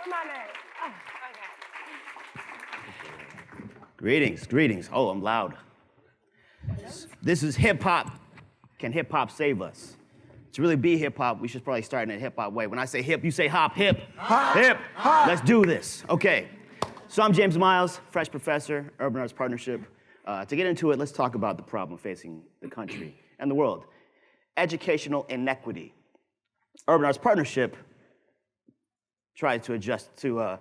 What's my name? Oh, okay. Greetings, greetings. Oh, I'm loud. This is hip hop. Can hip hop save us? To really be hip hop, we should probably start in a hip hop way. When I say hip, you say hop, hip, hop, hip. Hop. Let's do this. Okay. So I'm James Miles, Fresh Professor, Urban Arts Partnership. To get into it, let's talk about the problem facing the country and the world. Educational inequity. Urban Arts Partnership tries to adjust to,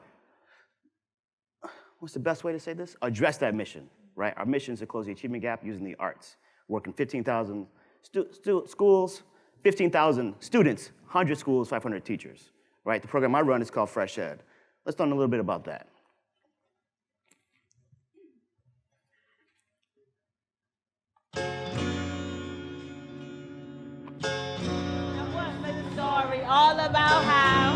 what's the best way to say this? Address that mission, right? Our mission is to close the achievement gap using the arts. Working 15,000 schools, 15,000 students, 100 schools, 500 teachers, right? The program I run is called Fresh Ed. Let's learn a little bit about that. All about how.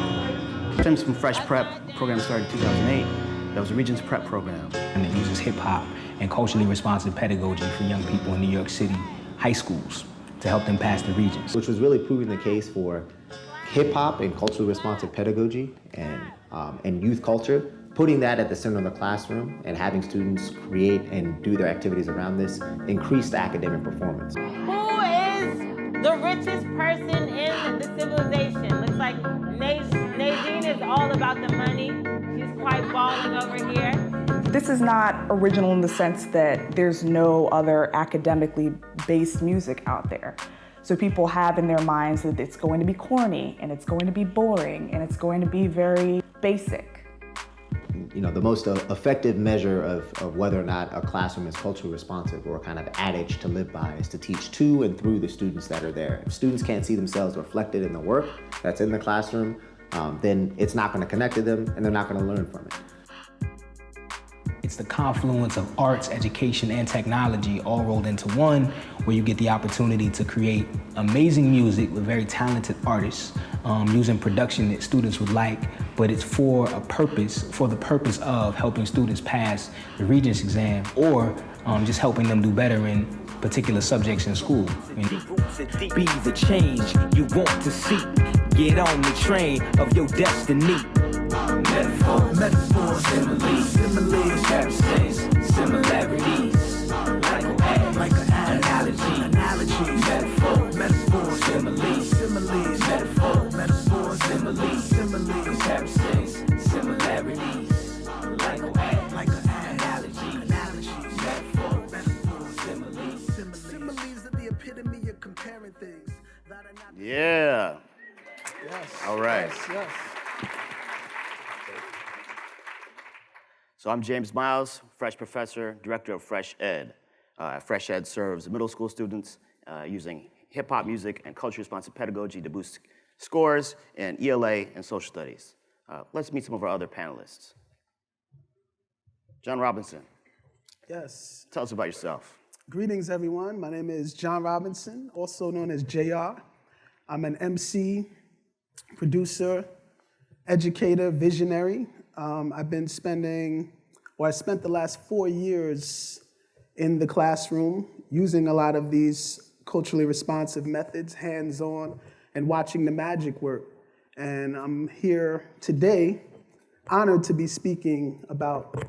Stems from Fresh Prep, program started in 2008. That was a Regents Prep program. And it uses hip hop and culturally responsive pedagogy for young people in New York City high schools to help them pass the Regents. Which was really proving the case for hip hop and culturally responsive pedagogy and youth culture, putting that at the center of the classroom and having students create and do their activities around this increased academic performance. Who is the richest person in the civilization? Looks like Nadine is all about the money. She's quite balling over here. This is not original in the sense that there's no other academically based music out there. So people have in their minds that it's going to be corny and it's going to be boring and it's going to be very basic. You know, the most effective measure of whether or not a classroom is culturally responsive, or a kind of adage to live by, is to teach to and through the students that are there. If students can't see themselves reflected in the work that's in the classroom, then it's not going to connect to them and they're not going to learn from it. It's the confluence of arts, education, and technology all rolled into one, where you get the opportunity to create amazing music with very talented artists, using production that students would like, but it's for the purpose of helping students pass the Regents exam, or just helping them do better in particular subjects in school. Be the change you want to see. Get on the train of your destiny. Metaphors, similes, absence, similarities, like an analogy, metaphors, similes, metaphors, similes, absence, similarities, like an analogy, metaphors, similes are the epitome of comparing things that are not. Yeah. Yes. All right. Yes. So I'm James Miles, Fresh Professor, Director of Fresh Ed. Fresh Ed serves middle school students using hip hop music and culturally responsive pedagogy to boost scores in ELA and social studies. Let's meet some of our other panelists. John Robinson. Yes. Tell us about yourself. Greetings, everyone. My name is John Robinson, also known as JR. I'm an MC, producer, educator, visionary. I spent the last 4 years in the classroom using a lot of these culturally responsive methods, hands-on, and watching the magic work. And I'm here today, honored to be speaking about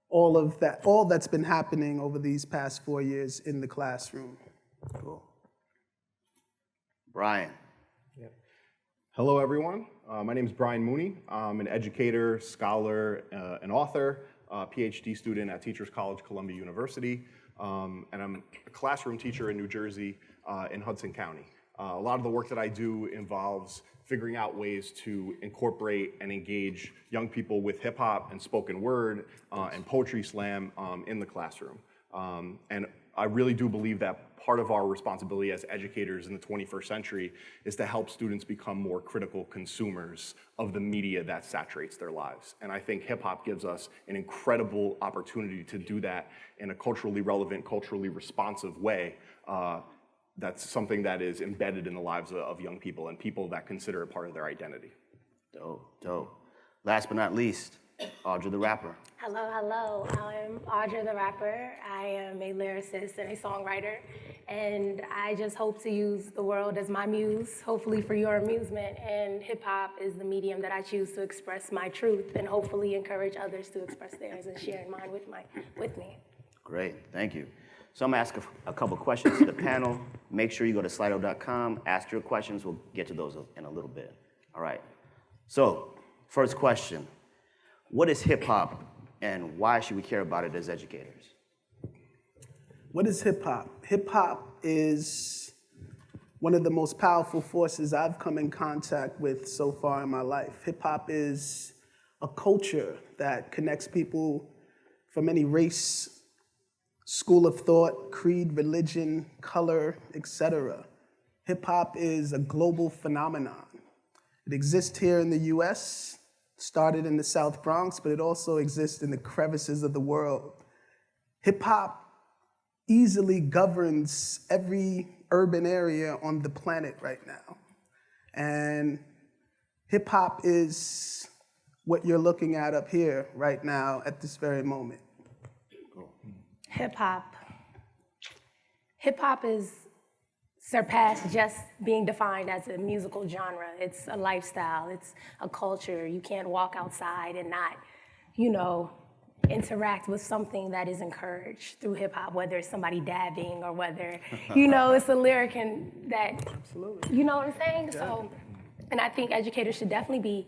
all that's been happening over these past 4 years in the classroom. Cool. Brian. Hello, everyone. My name is Brian Mooney. I'm an educator, scholar, and author, PhD student at Teachers College, Columbia University, and I'm a classroom teacher in New Jersey in Hudson County. A lot of the work that I do involves figuring out ways to incorporate and engage young people with hip hop and spoken word and poetry slam in the classroom. And I really do believe that part of our responsibility as educators in the 21st century is to help students become more critical consumers of the media that saturates their lives. And I think hip hop gives us an incredible opportunity to do that in a culturally relevant, culturally responsive way. That's something that is embedded in the lives of young people and people that consider it part of their identity. Dope, dope. Last but not least. Audra the rapper. Hello. I'm Audra the rapper. I am a lyricist and a songwriter, and I just hope to use the world as my muse, hopefully for your amusement, and hip hop is the medium that I choose to express my truth and hopefully encourage others to express theirs and share mine with me. Great, thank you. So I'm gonna ask a couple questions to the panel. Make sure you go to Slido.com, ask your questions. We'll get to those in a little bit. All right, so first question. What is hip hop and why should we care about it as educators? What is hip hop? Hip hop is one of the most powerful forces I've come in contact with so far in my life. Hip hop is a culture that connects people from any race, school of thought, creed, religion, color, etc. Hip hop is a global phenomenon. It exists here in the US, started in the South Bronx, but it also exists in the crevices of the world. Hip hop easily governs every urban area on the planet right now. And hip hop is what you're looking at up here right now at this very moment. Hip hop is surpassed just being defined as a musical genre. It's a lifestyle, it's a culture. You can't walk outside and not, interact with something that is encouraged through hip hop, whether it's somebody dabbing or whether, it's a lyric and that, Absolutely. you know what I'm saying? Yeah. So, and I think educators should definitely be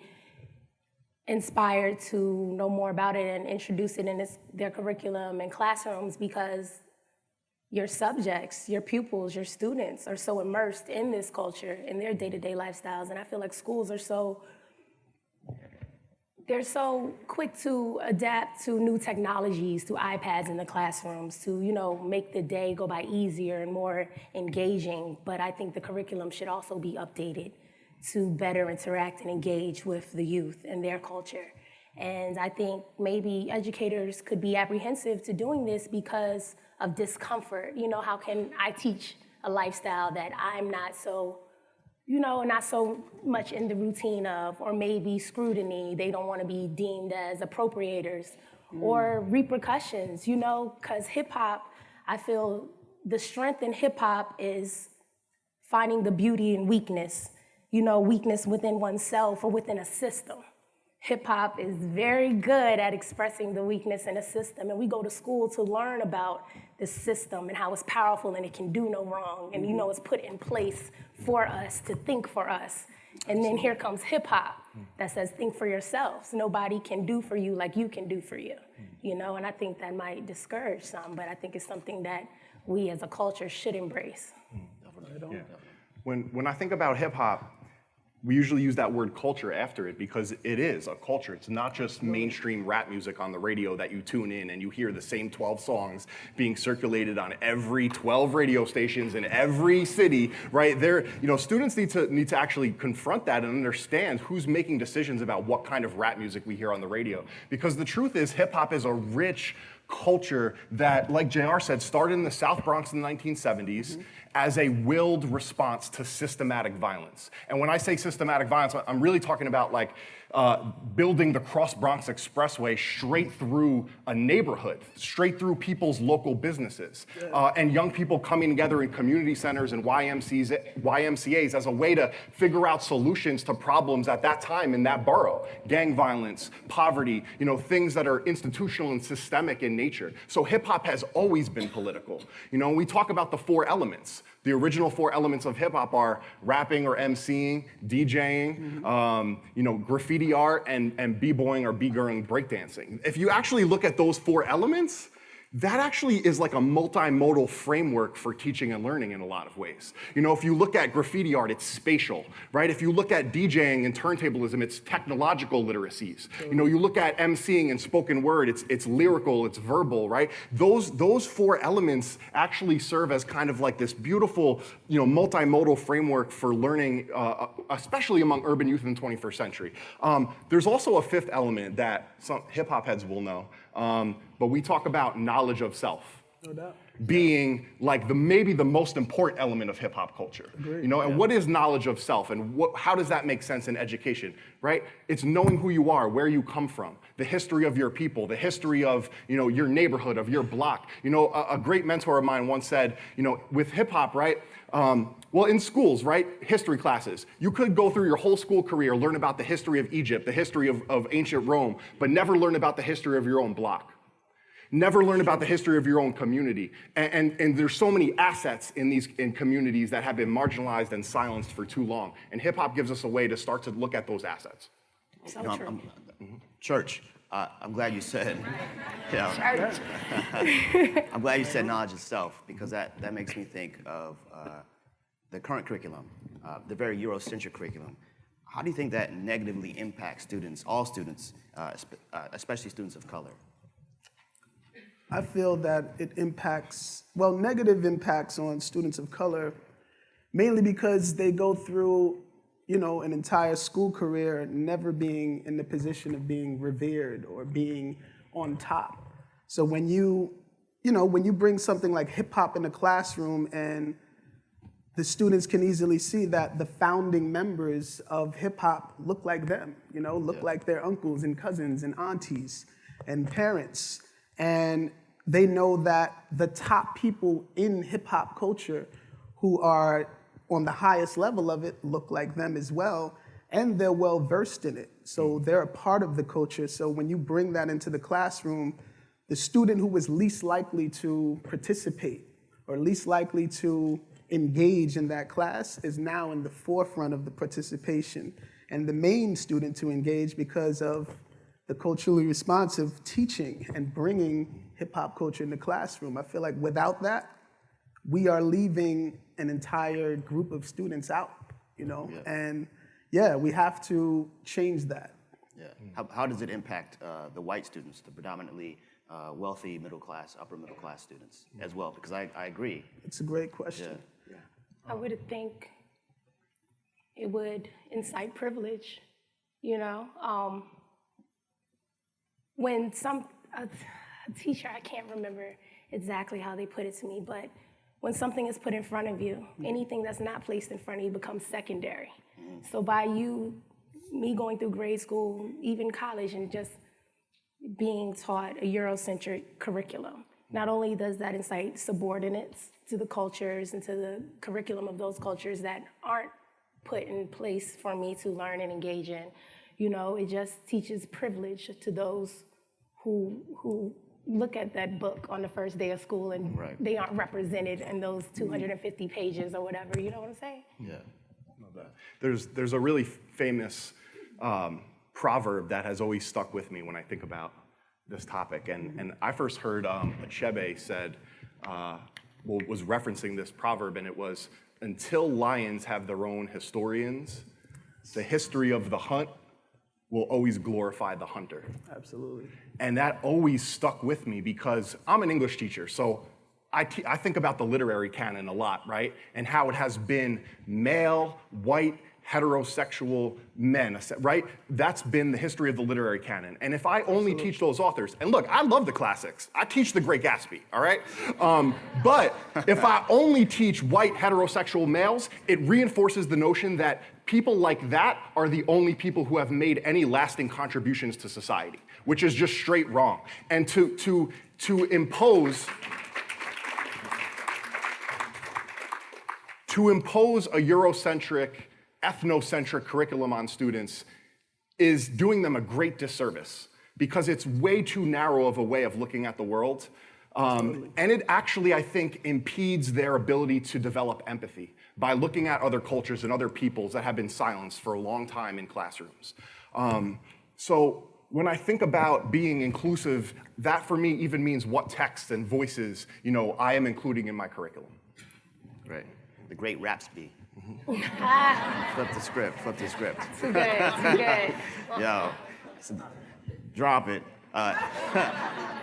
inspired to know more about it and introduce it in their curriculum and classrooms because your subjects, your pupils, your students are so immersed in this culture, in their day-to-day lifestyles. And I feel like schools are they're so quick to adapt to new technologies, to iPads in the classrooms, to, make the day go by easier and more engaging. But I think the curriculum should also be updated to better interact and engage with the youth and their culture. And I think maybe educators could be apprehensive to doing this because of discomfort. How can I teach a lifestyle that I'm not so, not so much in the routine of, or maybe scrutiny, they don't want to be deemed as appropriators, or repercussions, because hip hop, I feel the strength in hip hop is finding the beauty in weakness, weakness within oneself or within a system. Hip hop is very good at expressing the weakness in a system, and we go to school to learn about the system and how it's powerful and it can do no wrong, and it's put in place for us to think for us. And then here comes hip hop that says think for yourselves. Nobody can do for you like you can do for you, and I think that might discourage some, but I think it's something that we as a culture should embrace. Yeah. When I think about hip hop, we usually use that word culture after it because it is a culture. It's not just mainstream rap music on the radio that you tune in and you hear the same 12 songs being circulated on every 12 radio stations in every city, right? Students need to actually confront that and understand who's making decisions about what kind of rap music we hear on the radio. Because the truth is, hip hop is a rich culture that, like JR said, started in the South Bronx in the 1970s as a willed response to systematic violence. And when I say systematic violence, I'm really talking about building the Cross Bronx Expressway straight through a neighborhood, straight through people's local businesses, and young people coming together in community centers and YMCAs as a way to figure out solutions to problems at that time in that borough. Gang violence, poverty, things that are institutional and systemic in nature. So hip hop has always been political. We talk about the four elements. The original four elements of hip hop are rapping or MCing, DJing, graffiti art, and b-boying or b-girling breakdancing. If you actually look at those four elements, that actually is like a multimodal framework for teaching and learning in a lot of ways. If you look at graffiti art, it's spatial, right? If you look at DJing and turntablism, it's technological literacies. You look at MCing and spoken word, it's lyrical, it's verbal, right? Those four elements actually serve as kind of like this beautiful, multimodal framework for learning, especially among urban youth in the 21st century. There's also a fifth element that some hip hop heads will know. But we talk about knowledge of self. No doubt. being like maybe the most important element of hip hop culture. You know, and what is knowledge of self, and how does that make sense in education, right? It's knowing who you are, where you come from, the history of your people, the history of, you know, your neighborhood, of your block. You know, a great mentor of mine once said, you know, with hip hop, right? Well, in schools, right, history classes, you could go through your whole school career, learn about the history of Egypt, the history of ancient Rome, but never learn about the history of your own block. Never learn about the history of your own community. And there's so many assets in communities that have been marginalized and silenced for too long. And hip hop gives us a way to start to look at those assets. So true. Church, I'm glad you said, I'm glad you said knowledge of self, because that makes me think of the current curriculum, the very Eurocentric curriculum. How do you think that negatively impacts students, all students, especially students of color? I feel that it impacts, well, negative impacts on students of color, mainly because they go through, you know, an entire school career never being in the position of being revered or being on top. So when you bring something like hip hop in the classroom, and the students can easily see that the founding members of hip hop look like them, you know, look like their uncles and cousins and aunties and parents. And they know that the top people in hip hop culture who are on the highest level of it look like them as well, and they're well versed in it. So they're a part of the culture. So when you bring that into the classroom, the student who was least likely to participate or least likely to engage in that class is now in the forefront of the participation, and the main student to engage because of the culturally responsive teaching and bringing hip-hop culture in the classroom. I feel like without that, we are leaving an entire group of students out, you know? And we have to change that. How does it impact the white students, the predominantly wealthy middle class, upper middle class students as well? Because I agree. It's a great question. I would think it would incite privilege, you know? When a teacher, I can't remember exactly how they put it to me, but when something is put in front of you, anything that's not placed in front of you becomes secondary. So by me going through grade school, even college, and just being taught a Eurocentric curriculum, not only does that incite subordinates to the cultures and to the curriculum of those cultures that aren't put in place for me to learn and engage in, you know, it just teaches privilege to those who look at that book on the first day of school and they aren't represented in those 250 pages or whatever, you know what I'm saying? Yeah. Love that. There's a really famous proverb that has always stuck with me when I think about this topic. And I first heard Achebe said, was referencing this proverb, and it was, until lions have their own historians, the history of the hunt will always glorify the hunter. Absolutely. And that always stuck with me because I'm an English teacher, so I think about the literary canon a lot, right? And how it has been male, white, heterosexual men, right? That's been the history of the literary canon. And if I only teach those authors, and look, I love the classics. I teach The Great Gatsby, all right? But if I only teach white, heterosexual males, it reinforces the notion that people like that are the only people who have made any lasting contributions to society, which is just straight wrong. And to impose a Eurocentric, ethnocentric curriculum on students is doing them a great disservice because it's way too narrow of a way of looking at the world. And it actually, I think, impedes their ability to develop empathy by looking at other cultures and other peoples that have been silenced for a long time in classrooms. So when I think about being inclusive, that for me even means what texts and voices, you know, I am including in my curriculum. Right. The great Rapsby. Flip the script. Too good. Yo, drop it.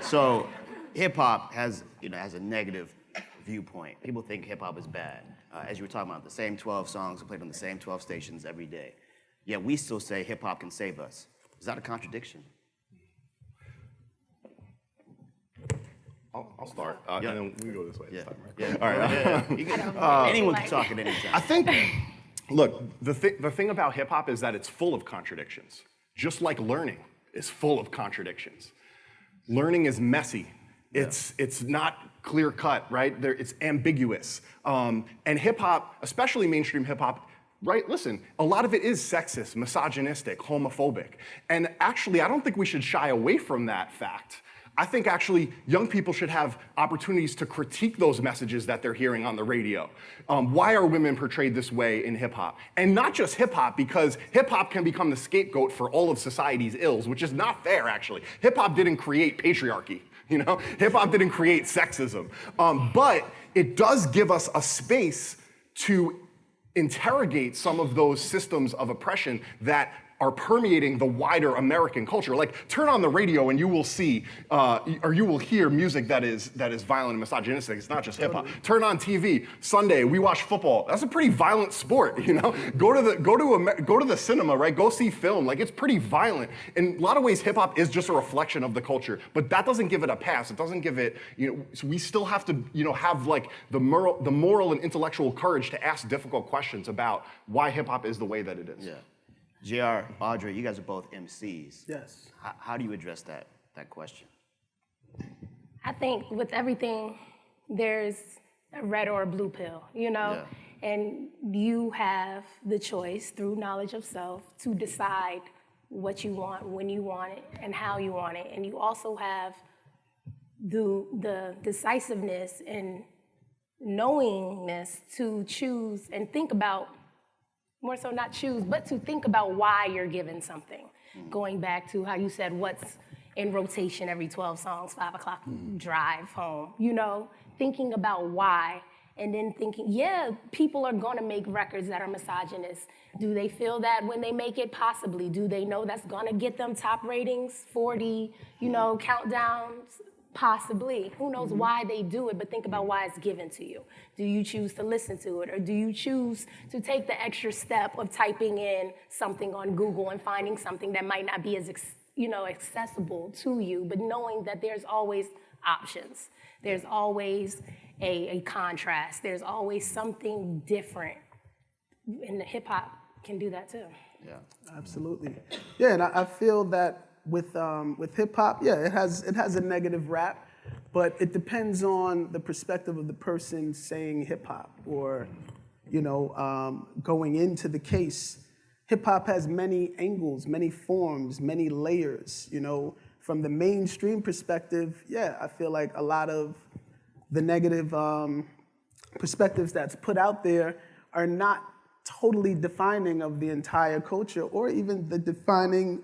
So hip hop has a negative viewpoint. People think hip hop is bad. As you were talking about, the same 12 songs are played on the same 12 stations every day. Yet we still say hip hop can save us. Is that a contradiction? I'll start, and then we go this way this time, right? Yeah. All right. You can, anyone can talk at any time. I think, look, the thing about hip hop is that it's full of contradictions. Just like learning is full of contradictions. Learning is messy. It's not clear cut, right? It's ambiguous. And hip hop, especially mainstream hip hop, right? Listen, a lot of it is sexist, misogynistic, homophobic. And actually, I don't think we should shy away from that fact. I think actually young people should have opportunities to critique those messages that they're hearing on the radio. Why are women portrayed this way in hip hop? And not just hip hop, because hip hop can become the scapegoat for all of society's ills, which is not fair, actually. Hip hop didn't create patriarchy. Hip hop didn't create sexism. But it does give us a space to interrogate some of those systems of oppression that are permeating the wider American culture. Like, turn on the radio and you will see, or you will hear music that is violent and misogynistic. It's not just hip hop. Turn on TV. Sunday, we watch football. That's a pretty violent sport, Go to the cinema, right? Go see film. Like, it's pretty violent. In a lot of ways, hip hop is just a reflection of the culture, but that doesn't give it a pass. It doesn't give it, so we still have to, have like the moral and intellectual courage to ask difficult questions about why hip hop is the way that it is. Yeah. JR, Audrey, you guys are both MCs. Yes. How do you address that question? I think with everything, there's a red or a blue pill, Yeah. And you have the choice through knowledge of self to decide what you want, when you want it, and how you want it. And you also have the decisiveness and knowingness to choose and think about, more so not choose, but to think about why you're given something. Going back to how you said what's in rotation every 12 songs, 5 o'clock drive home, thinking about why, and then thinking, people are gonna make records that are misogynist. Do they feel that when they make it? Possibly. Do they know that's gonna get them top ratings, 40, countdowns? Possibly. Who knows why they do it, but think about why it's given to you. Do you choose to listen to it, or do you choose to take the extra step of typing in something on Google and finding something that might not be as accessible to you, but knowing that there's always options. There's always a contrast. There's always something different. And the hip hop can do that too. Yeah. Absolutely. Yeah, and I feel that with hip hop, it has a negative rap, but it depends on the perspective of the person saying hip hop, or going into the case. Hip hop has many angles, many forms, many layers. From the mainstream perspective, I feel like a lot of the negative perspectives that's put out there are not totally defining of the entire culture, or even the defining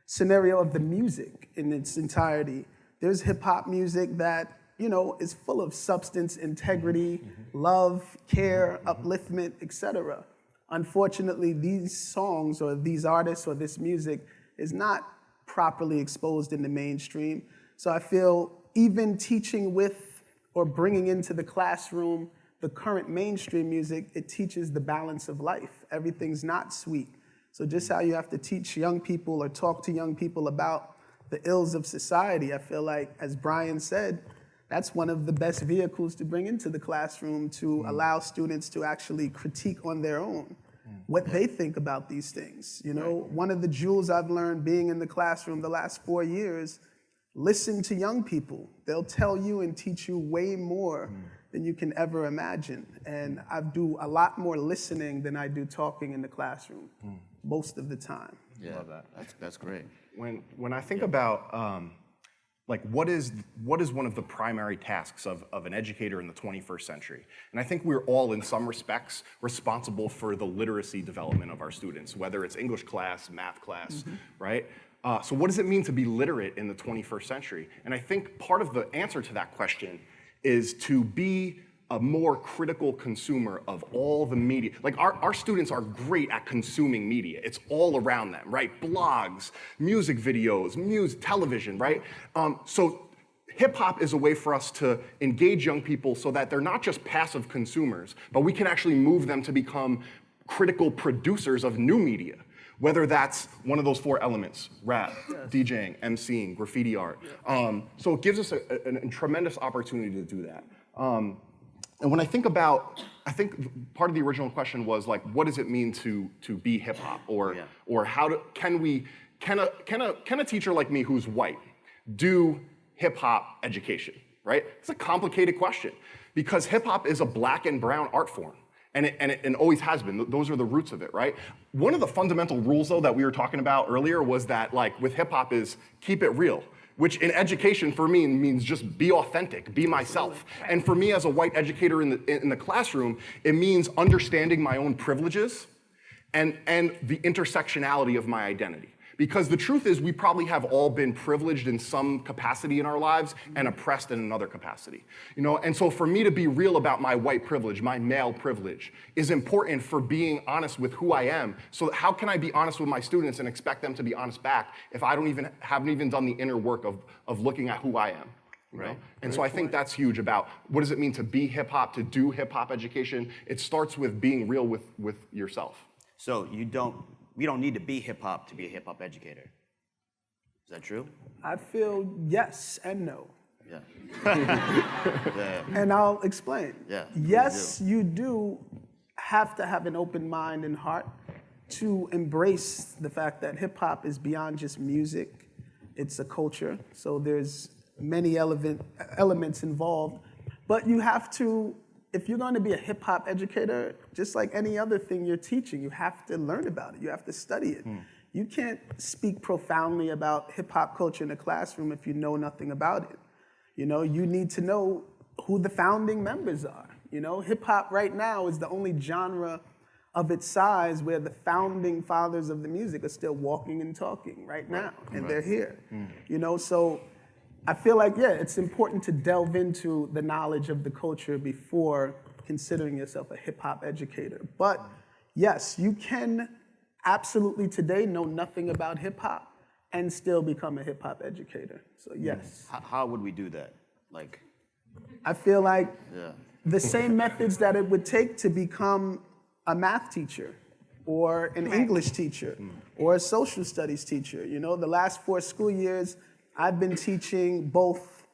scenario of the music in its entirety. There's hip hop music that, is full of substance, integrity, love, care, upliftment, etc. Unfortunately, these songs or these artists or this music is not properly exposed in the mainstream. So I feel even teaching with or bringing into the classroom the current mainstream music, it teaches the balance of life. Everything's not sweet. So just how you have to teach young people or talk to young people about the ills of society, I feel like, as Brian said, that's one of the best vehicles to bring into the classroom to allow students to actually critique on their own what they think about these things. One of the jewels I've learned being in the classroom the last 4 years, listen to young people. They'll tell you and teach you way more than you can ever imagine. And I do a lot more listening than I do talking in the classroom. Most of the time. Yeah, love that. That's great. When I think about what is one of the primary tasks of an educator in the 21st century, and I think we're all in some respects responsible for the literacy development of our students, whether it's English class, math class, right? So what does it mean to be literate in the 21st century? And I think part of the answer to that question is to be a more critical consumer of all the media. Like our students are great at consuming media. It's all around them, right? Blogs, music videos, television, right? So hip hop is a way for us to engage young people so that they're not just passive consumers, but we can actually move them to become critical producers of new media. whether that's one of those 4 elements, rap, DJing, MCing, graffiti art. So it gives us a tremendous opportunity to do that. And when I think about, I think part of the original question was like, what does it mean to be hip hop, or how can a teacher like me who's white do hip hop education, right? It's a complicated question because hip hop is a black and brown art form. And it always has been. Those are the roots of it, right? One of the fundamental rules, though, that we were talking about earlier was that, like, with hip hop is keep it real, which in education for me means just be authentic, be myself. And for me as a white educator in the classroom, it means understanding my own privileges and the intersectionality of my identity. Because the truth is, we probably have all been privileged in some capacity in our lives and oppressed in another capacity. You know, and so for me to be real about my white privilege, my male privilege, is important for being honest with who I am. So how can I be honest with my students and expect them to be honest back if I haven't even done the inner work of looking at who I am? You know? And so I think that's huge about what does it mean to be hip hop, to do hip hop education. It starts with being real with yourself. So we don't need to be hip hop to be a hip hop educator. Is that true? I feel yes and no. Yeah. Yeah. And I'll explain. Yeah. Yes, you do have to have an open mind and heart to embrace the fact that hip hop is beyond just music. It's a culture. So there's many elements involved. But you have to, if you're going to be a hip hop educator, just like any other thing you're teaching, you have to learn about it. You have to study it. You can't speak profoundly about hip hop culture in a classroom if you know nothing about it. You know, you need to know who the founding members are. You know, hip hop right now is the only genre of its size where the founding fathers of the music are still walking and talking right now, and they're here. You know, so I feel like, yeah, it's important to delve into the knowledge of the culture before considering yourself a hip-hop educator. But yes, you can absolutely today know nothing about hip-hop and still become a hip-hop educator. So yes. How would we do that? Like, I feel like the same methods that it would take to become a math teacher or an English teacher or a social studies teacher. You know, the last 4 school years, I've been teaching both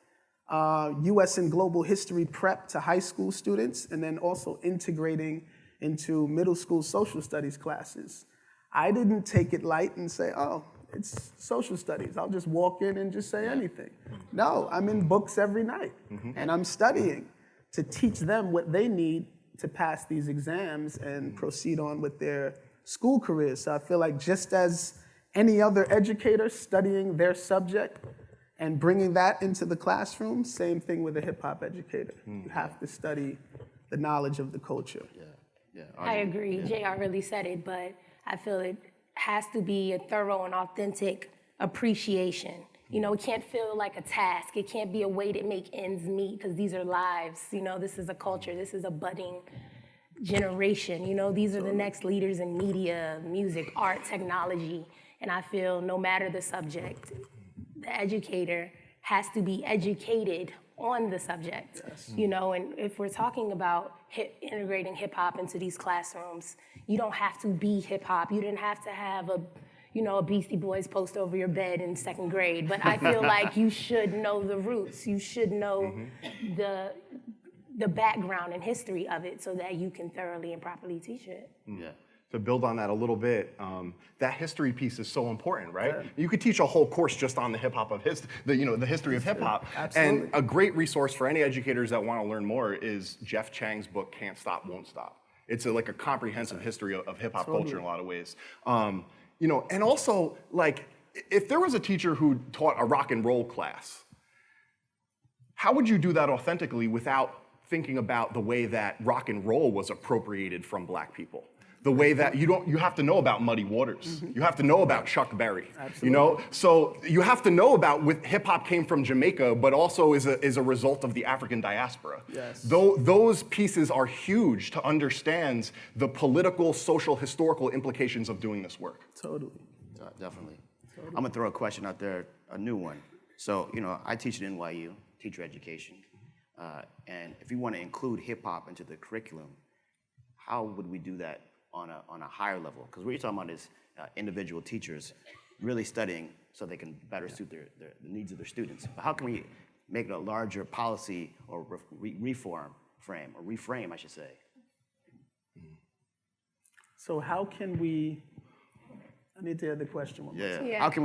US and global history prep to high school students and then also integrating into middle school social studies classes. I didn't take it light and say, oh, it's social studies. I'll just walk in and just say anything. No, I'm in books every night and I'm studying to teach them what they need to pass these exams and proceed on with their school careers. So I feel like just as any other educator studying their subject and bringing that into the classroom, same thing with a hip-hop educator. You have to study the knowledge of the culture. I agree. JR really said it, but I feel it has to be a thorough and authentic appreciation. You know, it can't feel like a task. It can't be a way to make ends meet, because these are lives. You know, this is a culture. This is a budding generation. You know, these are the next leaders in media, music, art, technology. And I feel no matter the subject, the educator has to be educated on the subject. You know, and if we're talking about integrating hip hop into these classrooms, you don't have to be hip hop. You didn't have to have a Beastie Boys poster over your bed in 2nd grade. But I feel like you should know the roots. You should know the background and history of it so that you can thoroughly and properly teach it. To build on that a little bit, that history piece is so important, right? You could teach a whole course just on the hip hop of the history of hip hop. Absolutely. And a great resource for any educators that want to learn more is Jeff Chang's book, Can't Stop, Won't Stop. It's like a comprehensive history of hip hop culture in a lot of ways. You know, and also, like, if there was a teacher who taught a rock and roll class, how would you do that authentically without thinking about the way that rock and roll was appropriated from Black people? The way that you have to know about Muddy Waters. You have to know about Chuck Berry. You know, so you have to know about hip hop came from Jamaica, but also is a result of the African diaspora. Those pieces are huge to understand the political, social, historical implications of doing this work. Definitely. I'm gonna throw a question out there, a new one. So, you know, I teach at NYU, teacher education, and if you want to include hip hop into the curriculum, how would we do that on a higher level? Because what you're talking about is individual teachers really studying so they can better suit the needs of their students. But how can we make it a larger policy or reframe, I should say? So how can we? I need to hear the question one more time. Yeah. How can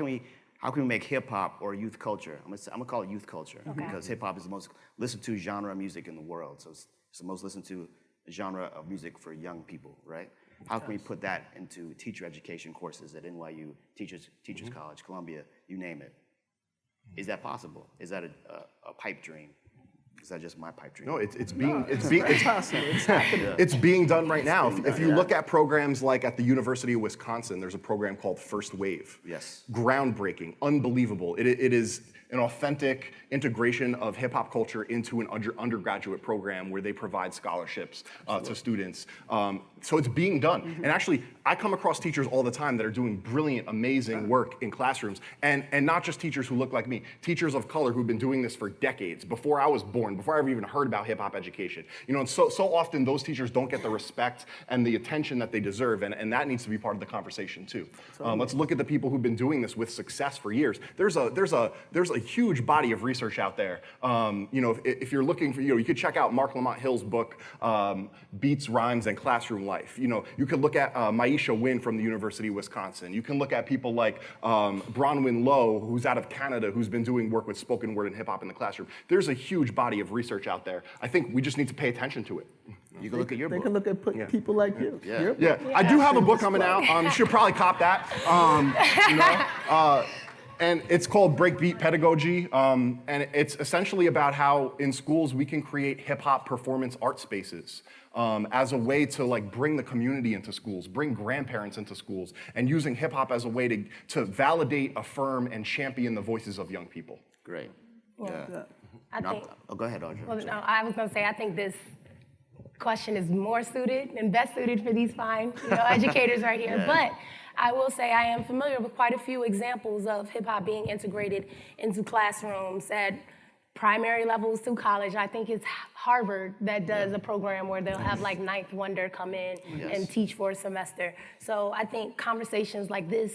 we make hip hop or youth culture? I'm gonna call it youth culture because hip hop is the most listened to genre of music in the world. So it's the most listened to genre of music for young people, right? How can we put that into teacher education courses at NYU, Teachers College, Columbia, you name it? Is that possible? Is that a pipe dream? Is that just my pipe dream? No, it's possible. It's happening. It's being done right now. If you look at programs like at the University of Wisconsin, there's a program called First Wave. Yes. Groundbreaking, unbelievable. It is an authentic integration of hip hop culture into an undergraduate program where they provide scholarships to students. So it's being done. And actually, I come across teachers all the time that are doing brilliant, amazing work in classrooms. And not just teachers who look like me, teachers of color who've been doing this for decades, before I was born, before I ever even heard about hip hop education. You know, and so often those teachers don't get the respect and the attention that they deserve, and that needs to be part of the conversation too. Let's look at the people who've been doing this with success for years. There's a huge body of research out there. You know, if you're looking for, you could check out Mark Lamont Hill's book, Beats, Rhymes, and Classroom Life. You know, you could look at Maisha Wynn from the University of Wisconsin. You can look at people like Bronwyn Lowe, who's out of Canada, who's been doing work with spoken word and hip hop in the classroom. There's a huge body of research out there. I think we just need to pay attention to it. You can look at your book. They can look at people like you. Yeah, I do have a book coming out. You should probably cop that. And it's called Breakbeat Pedagogy, and it's essentially about how in schools we can create hip-hop performance art spaces as a way to like bring the community into schools, bring grandparents into schools, and using hip-hop as a way to validate, affirm, and champion the voices of young people. Great. I think, go ahead, Audrey. well, no, I was going to say, I think this question is more suited and best suited for these fine educators right here. But I will say I am familiar with quite a few examples of hip hop being integrated into classrooms at primary levels through college. I think it's Harvard that does a program where they'll have like Ninth Wonder come in and teach for a semester. So I think conversations like this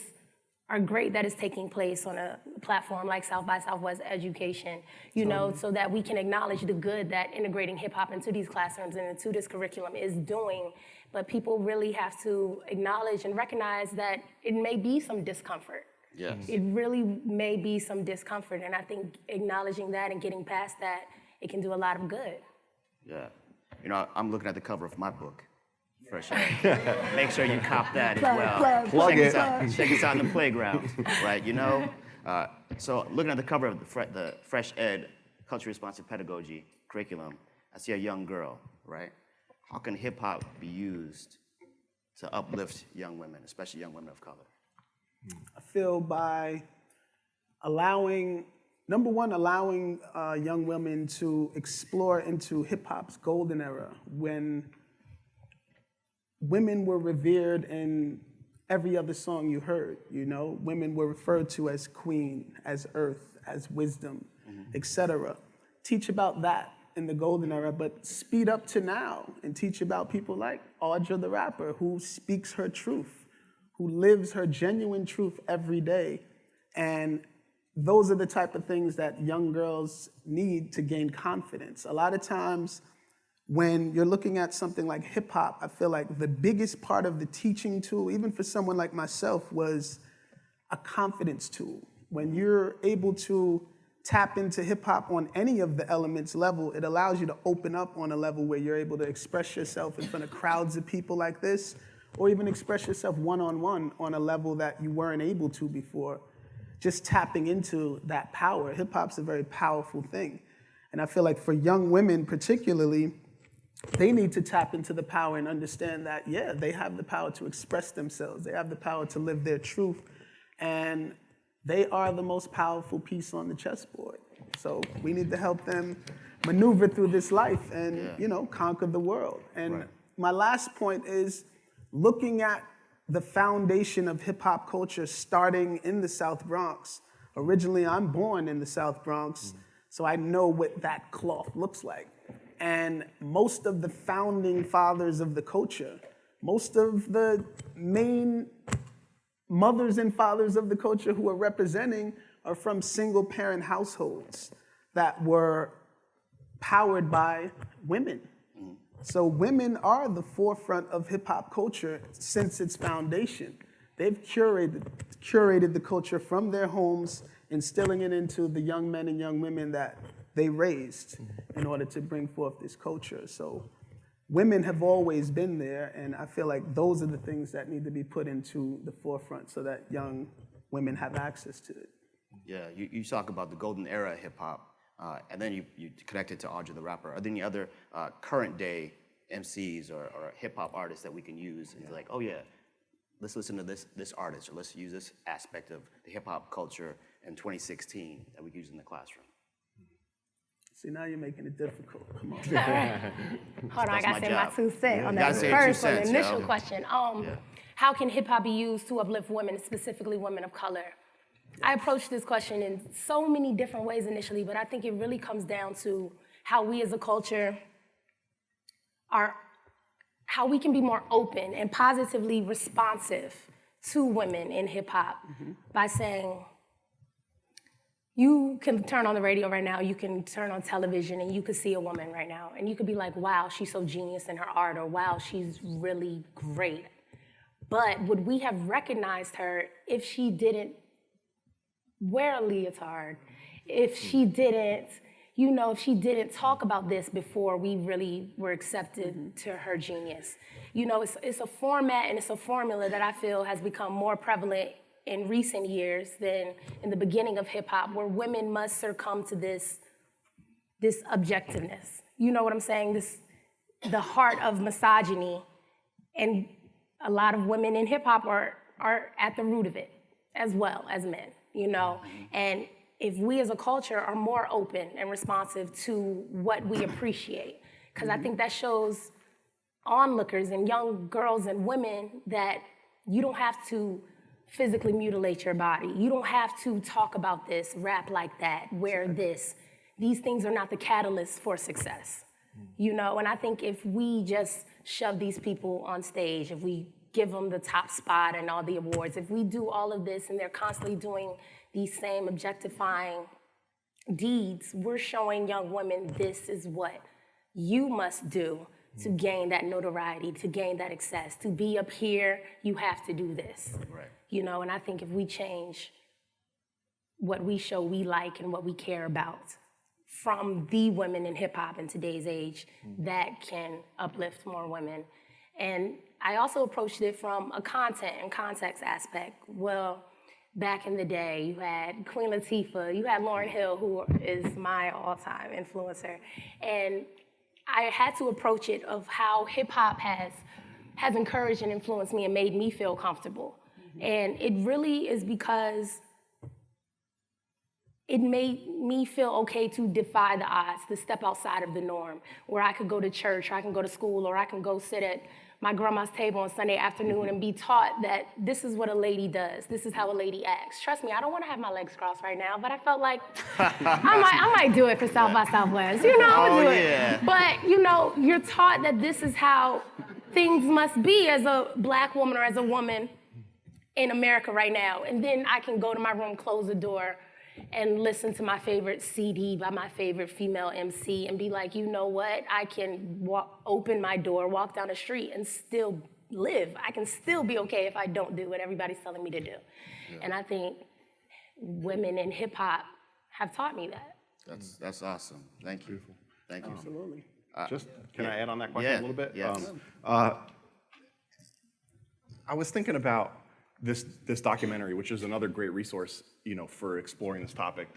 are great that is taking place on a platform like South by Southwest Education, so that we can acknowledge the good that integrating hip hop into these classrooms and into this curriculum is doing. But people really have to acknowledge and recognize that it may be some discomfort. Yes. It really may be some discomfort, and I think acknowledging that and getting past that, it can do a lot of good. Yeah. You know, I'm looking at the cover of my book, Fresh Ed. Make sure you cop that as well. Plug it. Check us out in the playground, right? So looking at the cover of the Fresh Ed Culturally Responsive Pedagogy curriculum, I see a young girl, right? How can hip hop be used to uplift young women, especially young women of color? I feel by allowing young women to explore into hip hop's golden era when women were revered in every other song you heard, women were referred to as queen, as earth, as wisdom, etc. Teach about that in the golden era, but speed up to now and teach about people like Audra the rapper, who speaks her truth, who lives her genuine truth every day. And those are the type of things that young girls need to gain confidence. A lot of times when you're looking at something like hip hop, I feel like the biggest part of the teaching tool, even for someone like myself, was a confidence tool. When you're able to tap into hip hop on any of the elements level, it allows you to open up on a level where you're able to express yourself in front of crowds of people like this, or even express yourself one-on-one on a level that you weren't able to before. Just tapping into that power. Hip hop's a very powerful thing. And I feel like for young women particularly, they need to tap into the power and understand that, they have the power to express themselves. They have the power to live their truth. And they are the most powerful piece on the chessboard. So we need to help them maneuver through this life and, conquer the world. And my last point is looking at the foundation of hip hop culture starting in the South Bronx. Originally, I'm born in the South Bronx, so I know what that cloth looks like. And most of the founding fathers of the culture most of the main mothers and fathers of the culture who are representing are from single parent households that were powered by women. So women are the forefront of hip hop culture since its foundation. They've curated the culture from their homes, instilling it into the young men and young women that they raised in order to bring forth this culture. So women have always been there, and I feel like those are the things that need to be put into the forefront so that young women have access to it. Yeah, you talk about the golden era of hip hop, and then you connect it to Audrey the Rapper. Are there any other current day MCs or hip hop artists that we can use? And like, oh yeah, let's listen to this artist, or let's use this aspect of the hip hop culture in 2016 that we can use in the classroom. See, now you're making it difficult. Come on. Hold on, I gotta say my 2 cents on that first one, the initial question. How can hip hop be used to uplift women, specifically women of color? I approached this question in so many different ways initially, but I think it really comes down to how we as a culture how we can be more open and positively responsive to women in hip hop by saying, you can turn on the radio right now, you can turn on television, and you could see a woman right now, and you could be like, wow, she's so genius in her art, or wow, she's really great. But would we have recognized her if she didn't wear a leotard, if she didn't, if she didn't talk about this before we really were accepted to her genius? It's a format and it's a formula that I feel has become more prevalent in recent years than in the beginning of hip hop, where women must succumb to this objectiveness. You know what I'm saying? The heart of misogyny, and a lot of women in hip hop are at the root of it, as well as men. And if we as a culture are more open and responsive to what we appreciate, because I think that shows onlookers and young girls and women that you don't have to physically mutilate your body. You don't have to talk about this, rap like that, wear this. These things are not the catalyst for success, And I think if we just shove these people on stage, if we give them the top spot and all the awards, if we do all of this and they're constantly doing these same objectifying deeds, we're showing young women this is what you must do to gain that notoriety, to gain that access. To be up here, you have to do this. Right. And I think if we change what we show we like and what we care about from the women in hip hop in today's age, that can uplift more women. And I also approached it from a content and context aspect. Well, back in the day, you had Queen Latifah, you had Lauryn Hill, who is my all-time influencer. And I had to approach it of how hip hop has encouraged and influenced me and made me feel comfortable. And it really is because it made me feel okay to defy the odds, to step outside of the norm, where I could go to church, or I can go to school, or I can go sit at my grandma's table on Sunday afternoon and be taught that this is what a lady does, this is how a lady acts. Trust me, I don't want to have my legs crossed right now, but I felt like I might do it for South by Southwest, I'll do it. But, you're taught that this is how things must be as a Black woman or as a woman in America right now. And then I can go to my room, close the door, and listen to my favorite CD by my favorite female MC and be like, you know what? I can open my door, walk down the street, and still live. I can still be okay if I don't do what everybody's telling me to do. Yeah. And I think women in hip hop have taught me that. That's awesome. Thank you. Beautiful. Thank you. Absolutely. Can I add on that question a little bit? Yes. I was thinking about this documentary, which is another great resource, for exploring this topic.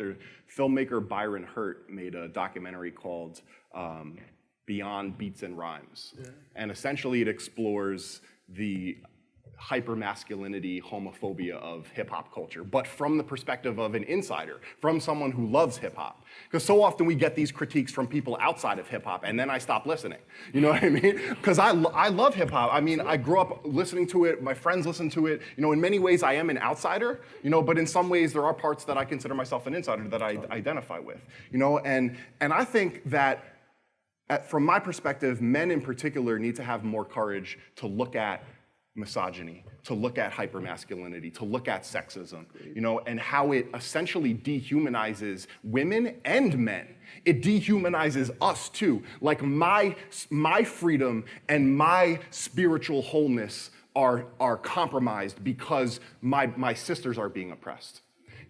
Filmmaker Byron Hurt made a documentary called Beyond Beats and Rhymes. Yeah. And essentially it explores the hypermasculinity, homophobia of hip hop culture, but from the perspective of an insider, from someone who loves hip hop. Because so often we get these critiques from people outside of hip hop, and then I stop listening. You know what I mean? Because I love hip hop. I mean, I grew up listening to it, my friends listen to it. In many ways I am an outsider, but in some ways there are parts that I consider myself an insider that I identify with. And I think that from my perspective, men in particular need to have more courage to look at misogyny, to look at hypermasculinity, to look at sexism, and how it essentially dehumanizes women and men. It dehumanizes us too. Like my freedom and my spiritual wholeness are compromised because my sisters are being oppressed.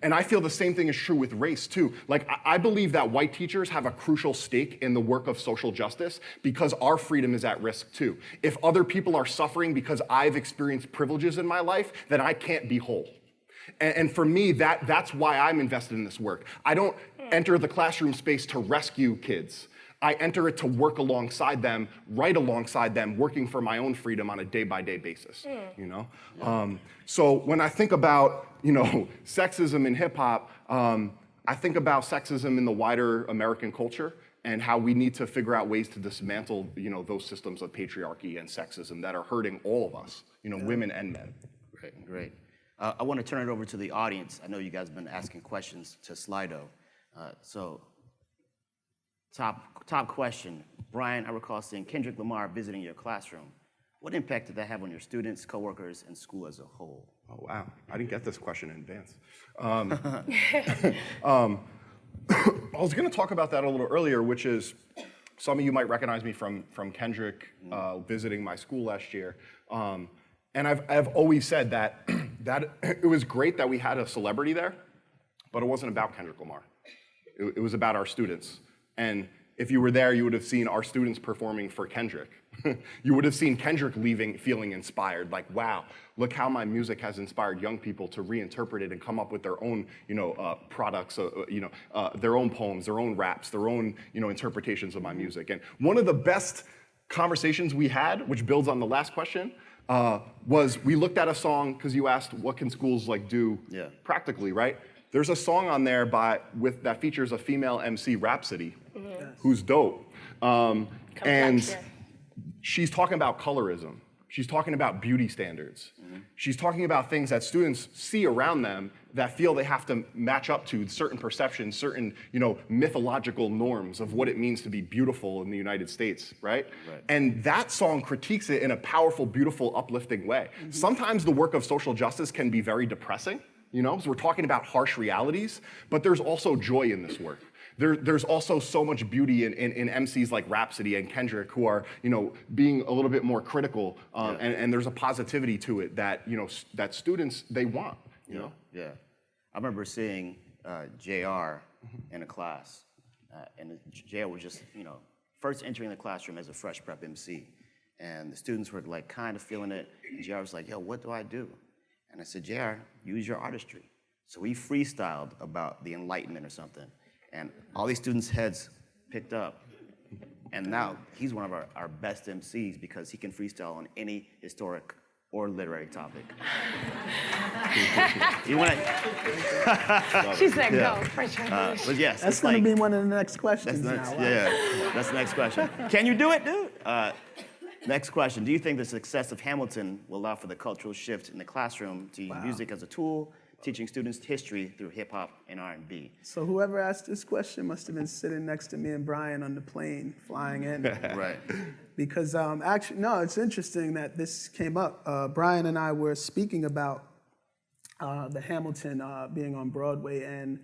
And I feel the same thing is true with race too. Like, I believe that white teachers have a crucial stake in the work of social justice because our freedom is at risk too. If other people are suffering because I've experienced privileges in my life, then I can't be whole. And for me, that's why I'm invested in this work. I don't enter the classroom space to rescue kids. I enter it to work alongside them, right alongside them, working for my own freedom on a day-by-day basis, So when I think about, sexism in hip hop, I think about sexism in the wider American culture and how we need to figure out ways to dismantle, those systems of patriarchy and sexism that are hurting all of us, women and men. Great. I want to turn it over to the audience. I know you guys have been asking questions to Slido. Top question. Brian, I recall seeing Kendrick Lamar visiting your classroom. What impact did that have on your students, coworkers, and school as a whole? Oh, wow. I didn't get this question in advance. I was going to talk about that a little earlier, which is some of you might recognize me from Kendrick visiting my school last year. And I've always said that it was great that we had a celebrity there, but it wasn't about Kendrick Lamar. It was about our students. And if you were there, you would have seen our students performing for Kendrick. You would have seen Kendrick leaving feeling inspired, like, wow, look how my music has inspired young people to reinterpret it and come up with their own, products, their own poems, their own raps, their own, interpretations of my music. And one of the best conversations we had, which builds on the last question, was we looked at a song, because you asked what can schools do practically, right? There's a song on there that features a female MC, Rhapsody, who's dope. And she's talking about colorism. She's talking about beauty standards. She's talking about things that students see around them that feel they have to match up to certain perceptions, certain, mythological norms of what it means to be beautiful in the United States, right? And that song critiques it in a powerful, beautiful, uplifting way. Sometimes the work of social justice can be very depressing, so we're talking about harsh realities, but there's also joy in this work. There's also so much beauty in MCs like Rhapsody and Kendrick who are, being a little bit more critical, and there's a positivity to it that, that students, they want, Yeah. I remember seeing JR in a class, and JR was just, first entering the classroom as a fresh prep MC, and the students were kind of feeling it, and JR was like, yo, what do I do? And I said, JR, use your artistry. So we freestyled about the Enlightenment or something. And all these students' heads picked up. And now he's one of our best MCs because he can freestyle on any historic or literary topic. You want to? She said go, French English. But yes, That's going to be one of the next questions that's now. next, yeah, that's the next question. Can you do it, dude? Next question. Do you think the success of Hamilton will allow for the cultural shift in the classroom to use music as a tool, teaching students history through hip hop and R&B? So whoever asked this question must have been sitting next to me and Brian on the plane flying in. Right. Because actually, no, it's interesting that this came up. Brian and I were speaking about the Hamilton being on Broadway, and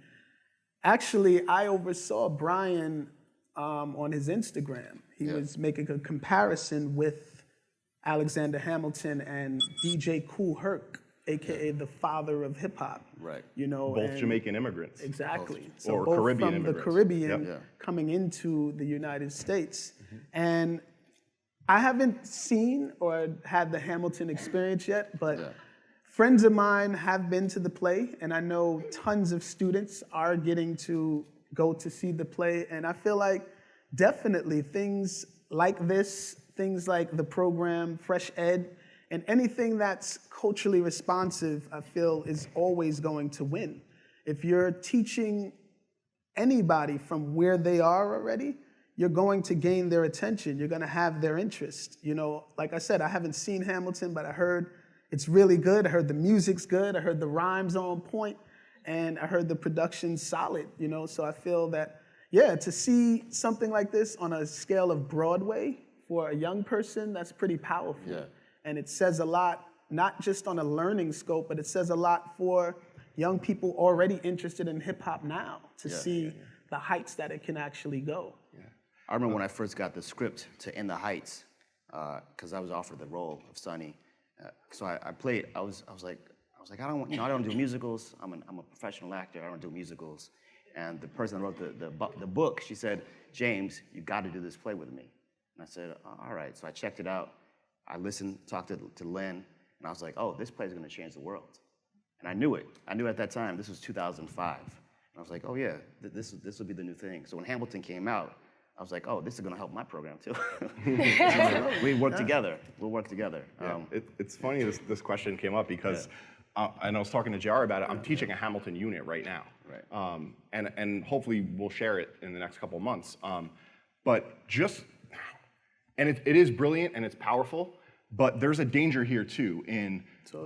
actually I oversaw Brian on his Instagram. He was making a comparison with Alexander Hamilton and DJ Kool Herc, AKA the father of hip hop. Right. Both Jamaican immigrants. Exactly. Or both Caribbean from immigrants. the Caribbean coming into the United States. And I haven't seen or had the Hamilton experience yet, but friends of mine have been to the play, and I know tons of students are getting to go to see the play, and I feel like definitely things like this, things like the program Fresh Ed, and anything that's culturally responsive, I feel is always going to win. If you're teaching anybody from where they are already, you're going to gain their attention. You're going to have their interest. Like I said, I haven't seen Hamilton, but I heard it's really good. I heard the music's good. I heard the rhymes on point, and I heard the production's solid. So I feel that yeah, to see something like this on a scale of Broadway for a young person, that's pretty powerful. Yeah. And it says a lot, not just on a learning scope, but it says a lot for young people already interested in hip hop now to see the heights that it can actually go. I remember when I first got the script to In the Heights, because I was offered the role of Sonny. So I played. I was like, I don't do musicals. I'm a professional actor. I don't do musicals. And the person that wrote the book, she said, James, you got to do this play with me. And I said, all right. So I checked it out. I listened, talked to Lynn, and I was like, oh, this play is going to change the world. And I knew it. I knew at that time. This was 2005. And I was like, oh yeah, this will be the new thing. So when Hamilton came out, I was like, oh, this is going to help my program too. We work together. We'll work together. Yeah. It's funny this question came up because, and I was talking to JR about it. I'm teaching a Hamilton unit right now, right. And hopefully we'll share it in the next couple of months. But just, and it is brilliant and it's powerful, but there's a danger here too in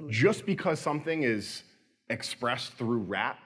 just because something is expressed through rap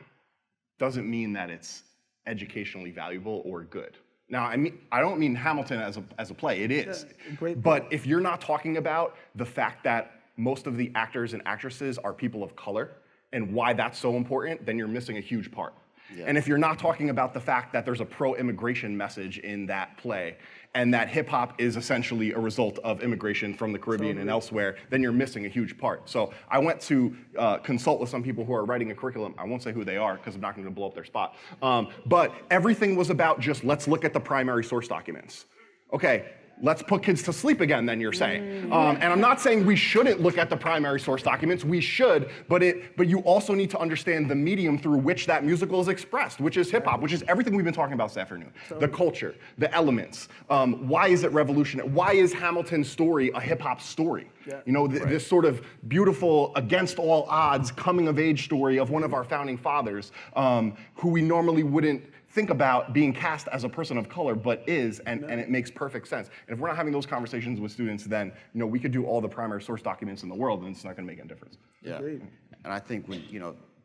doesn't mean that it's educationally valuable or good. Now, I don't mean Hamilton as a play. It is. But if you're not talking about the fact that most of the actors and actresses are people of color and why that's so important, then you're missing a huge part. Yeah. And if you're not talking about the fact that there's a pro-immigration message in that play and that hip hop is essentially a result of immigration from the Caribbean and elsewhere, then you're missing a huge part. So I went to consult with some people who are writing a curriculum. I won't say who they are because I'm not going to blow up their spot. But everything was about just let's look at the primary source documents. Okay. Let's put kids to sleep again, then you're saying. And I'm not saying we shouldn't look at the primary source documents, we should, but you also need to understand the medium through which that musical is expressed, which is hip hop, which is everything we've been talking about this afternoon. The culture, the elements, why is it revolutionary? Why is Hamilton's story a hip hop story? Yeah. You know, this sort of beautiful, against all odds, coming of age story of one of our founding fathers, who we normally wouldn't think about being cast as a person of color, but is, and it makes perfect sense. And if we're not having those conversations with students, then we could do all the primary source documents in the world, and it's not going to make any difference. Yeah, agreed. And I think when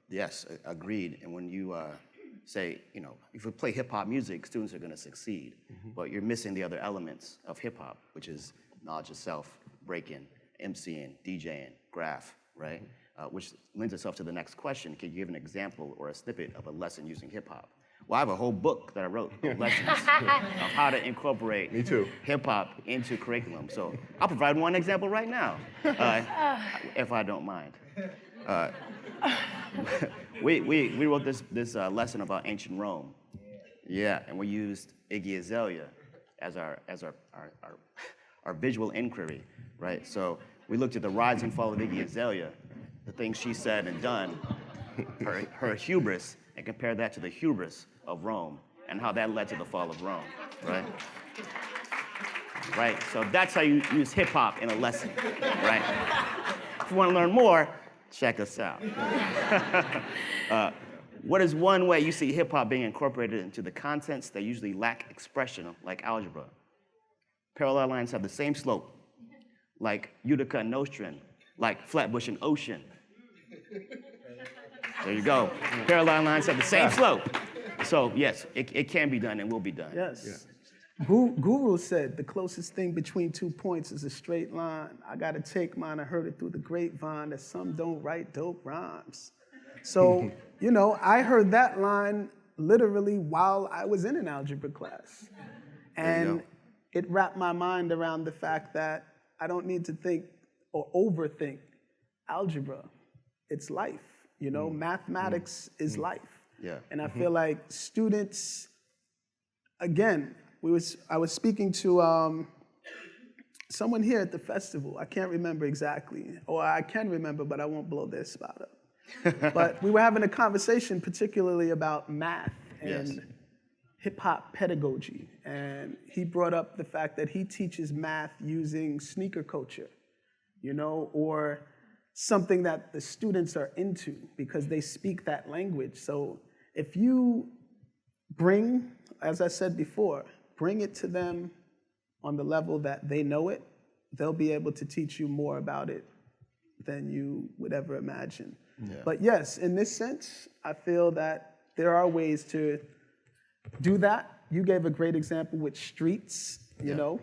yes, agreed. And when you say, if we play hip hop music, students are going to succeed, but you're missing the other elements of hip hop, which is knowledge of self, breaking, MCing, DJing, graph, right? Which lends itself to the next question: can you give an example or a snippet of a lesson using hip hop? Well, I have a whole book that I wrote of lessons of how to incorporate hip-hop into curriculum. So I'll provide one example right now, if I don't mind. We wrote this lesson about ancient Rome. Yeah, and we used Iggy Azalea as our visual inquiry, right? So we looked at the rise and fall of Iggy Azalea, the things she said and done, her hubris, and compare that to the hubris of Rome and how that led to the fall of Rome, right? Right, so that's how you use hip hop in a lesson, right? If you want to learn more, check us out. What is one way you see hip hop being incorporated into the contents that usually lack expression, like algebra? Parallel lines have the same slope, like Utica and Nostrand, like Flatbush and Ocean. There you go. Parallel lines have the same slope. So yes, it can be done and will be done. Yes. Yeah. Guru said the closest thing between 2 points is a straight line. I gotta take mine. I heard it through the grapevine that some don't write dope rhymes. So, I heard that line literally while I was in an algebra class. And it wrapped my mind around the fact that I don't need to think or overthink algebra. It's life. Mathematics is life. Yeah. And I feel like students, again, I was speaking to someone here at the festival. I can't remember exactly, or I can remember, but I won't blow their spot up. But we were having a conversation particularly about math and hip-hop pedagogy. And he brought up the fact that he teaches math using sneaker culture, or something that the students are into because they speak that language. So if you bring, as I said before, bring it to them on the level that they know it, they'll be able to teach you more about it than you would ever imagine. Yeah. But yes, in this sense, I feel that there are ways to do that you gave a great example with streets, you know.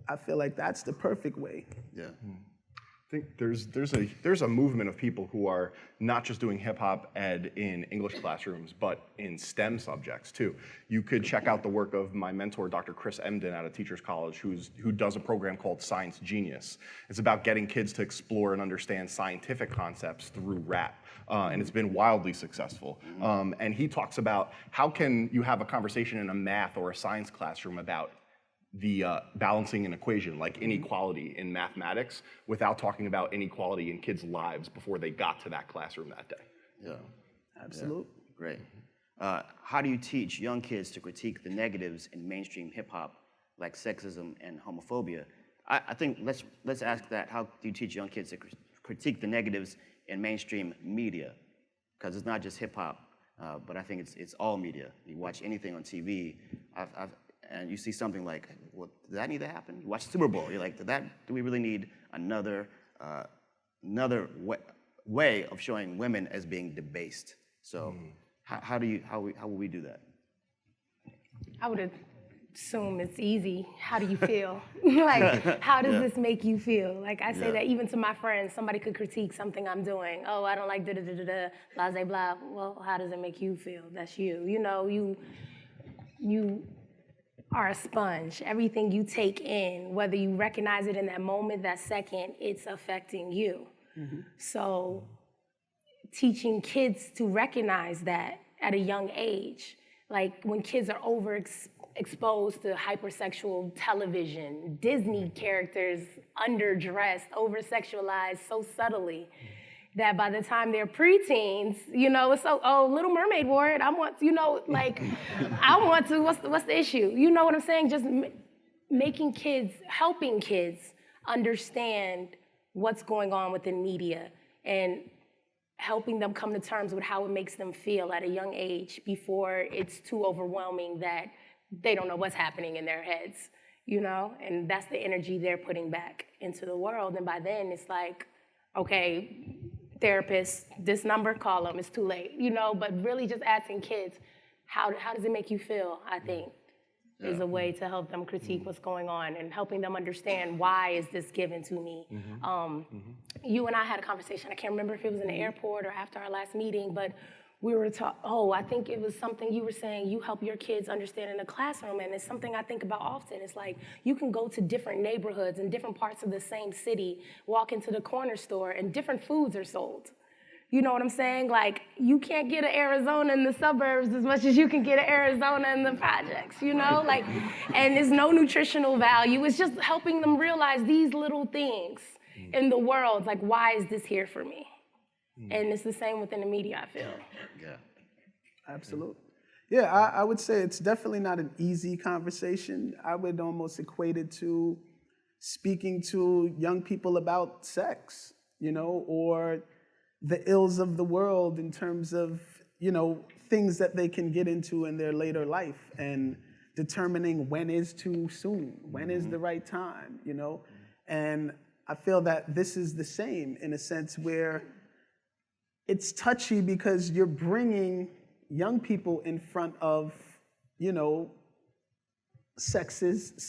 I feel like that's the perfect way. Yeah. I think there's a movement of people who are not just doing hip hop ed in English classrooms, but in STEM subjects too. You could check out the work of my mentor, Dr. Chris Emden out of Teachers College, who does a program called Science Genius. It's about getting kids to explore and understand scientific concepts through rap, and it's been wildly successful. And he talks about how can you have a conversation in a math or a science classroom about the balancing an equation like inequality in mathematics without talking about inequality in kids' lives before they got to that classroom that day. Yeah. Absolutely. Yeah. Great. How do you teach young kids to critique the negatives in mainstream hip hop like sexism and homophobia? I think let's ask that. How do you teach young kids to critique the negatives in mainstream media? Because it's not just hip hop, but I think it's all media. You watch anything on TV, and you see something like, well, did that need to happen? You watch Super Bowl, you're like, do we really need another way of showing women as being debased? So how will we do that? I would assume it's easy. How do you feel? Like, how does this make you feel? Like, I say that even to my friends, somebody could critique something I'm doing. Oh, I don't like da-da-da-da-da, blah, blah, blah. Well, how does it make you feel? That's you. You know, you are a sponge. Everything you take in, whether you recognize it in that moment, that second, it's affecting you. So teaching kids to recognize that at a young age, like when kids are overexposed to hypersexual television, Disney characters underdressed, oversexualized so subtly, that by the time they're preteens, you know, it's so, oh, Little Mermaid wore it. I want, you know, like, I want to, what's the issue? You know what I'm saying? Just making kids, helping kids understand what's going on within media and helping them come to terms with how it makes them feel at a young age before it's too overwhelming that they don't know what's happening in their heads, you know? And that's the energy they're putting back into the world. And by then it's like, okay, therapist, this number, call them, it's too late, you know, but really just asking kids, how does it make you feel, I think, is a way to help them critique what's going on and helping them understand why is this given to me. You and I had a conversation, I can't remember if it was in the airport or after our last meeting, but we were I think it was something you were saying you help your kids understand in the classroom, and it's something I think about often. It's like you can go to different neighborhoods in different parts of the same city, walk into the corner store, and different foods are sold. You know what I'm saying? Like, you can't get an Arizona in the suburbs as much as you can get an Arizona in the projects, you know? Like, and there's no nutritional value. It's just helping them realize these little things in the world, like, why is this here for me? And it's the same within the media, I feel. Yeah. Absolutely. Yeah, I would say it's definitely not an easy conversation. I would almost equate it to speaking to young people about sex, you know, or the ills of the world in terms of, you know, things that they can get into in their later life and determining when is too soon, when is the right time, you know? And I feel that this is the same in a sense where it's touchy because you're bringing young people in front of, you know, sexist